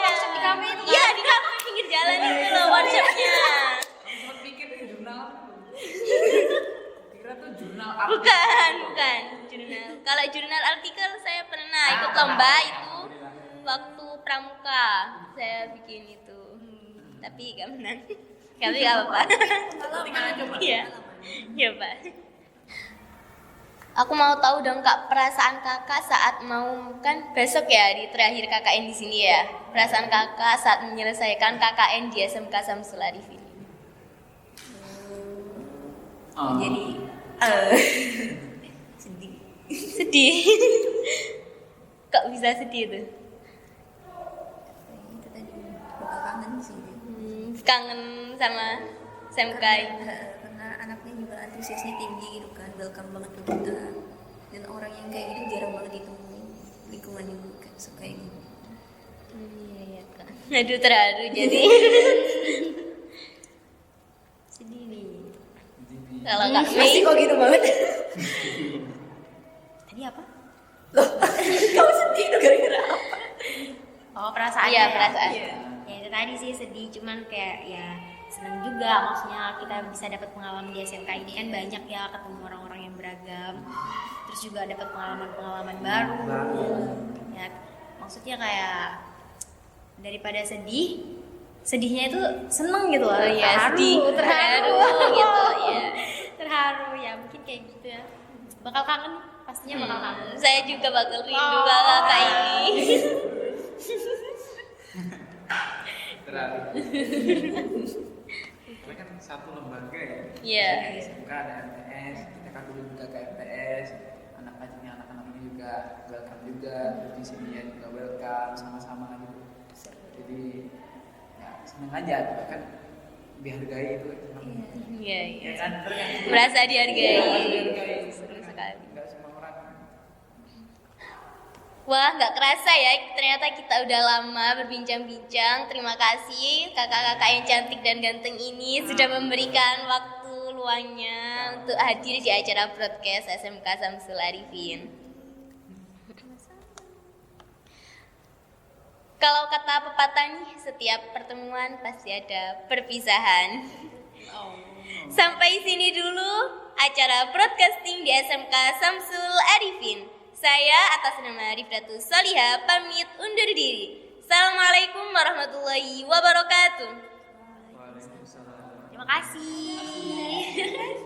Workshop di kafe itu kan? Iya, di kafe pinggir jalan itu loh workshopnya. Sempat bikin jurnal. Kira tuh jurnal Bukan jurnal. Kalau jurnal artikel saya pernah ikut lomba itu waktu pramuka. Saya bikin itu. Tapi gak menang. Tapi gak apa-apa. Iya. Iya, Pak. Aku mau tahu dong Kak, perasaan Kakak saat mau kan besok ya di terakhir KKN di sini ya. Perasaan Kakak saat menyelesaikan KKN di SMK Samsul Arifin. Jadi sedih. Sedih. Kok bisa sedih tuh? Itu tadi bakal kangen sih. Kangen sama SMK. Karena anaknya juga antusiasnya tinggi gitu kan, welcome banget ke kita. Dan orang yang kayak gitu jarang banget ditemui lingkungan yang kayak gitu. Iya Kak. Aduh terharu jadi. Sedih nih. Kalau Kak Mei kok gitu banget? Tadi apa? Kamu sedih tuh gara-gara apa? Oh, perasaan. Iya, perasaan. Ya itu tadi sih sedih, cuman kayak ya senang juga, maksudnya kita bisa dapat pengalaman di SMK ini kan banyak ya, ketemu orang-orang yang beragam, terus juga dapat pengalaman-pengalaman baru. Ya maksudnya kayak daripada sedihnya itu seneng gitu loh. Iya, terharu gitu ya. Terharu ya, mungkin kayak gitu ya. Bakal kangen, pastinya bakal kangen. Saya juga bakal rindu kakak ini. terlalu. Karena kan satu lembaga ya. Iya. SMK ada MTS, kita kan dulu juga ke MTS, anak-anaknya juga welcome juga, terus di sini ya juga welcome sama-sama gitu. Jadi ya seneng aja gitu kan, dihargai itu seneng. Iya, Ya iya. kan? Merasa dihargai. Dihargai. Seru sekali. Enggak semua orang. Wah, nggak kerasa ya, ternyata kita udah lama berbincang-bincang. Terima kasih kakak-kakak yang cantik dan ganteng ini sudah memberikan waktu luangnya untuk hadir di acara broadcast SMK Samsul Arifin. Kalau kata pepatah nih, setiap pertemuan pasti ada perpisahan. Sampai sini dulu acara broadcasting di SMK Samsul Arifin. Saya atas nama Rifdatus Solihah pamit undur diri. Assalamualaikum warahmatullahi wabarakatuh. Waalaikumsalam. Terima kasih.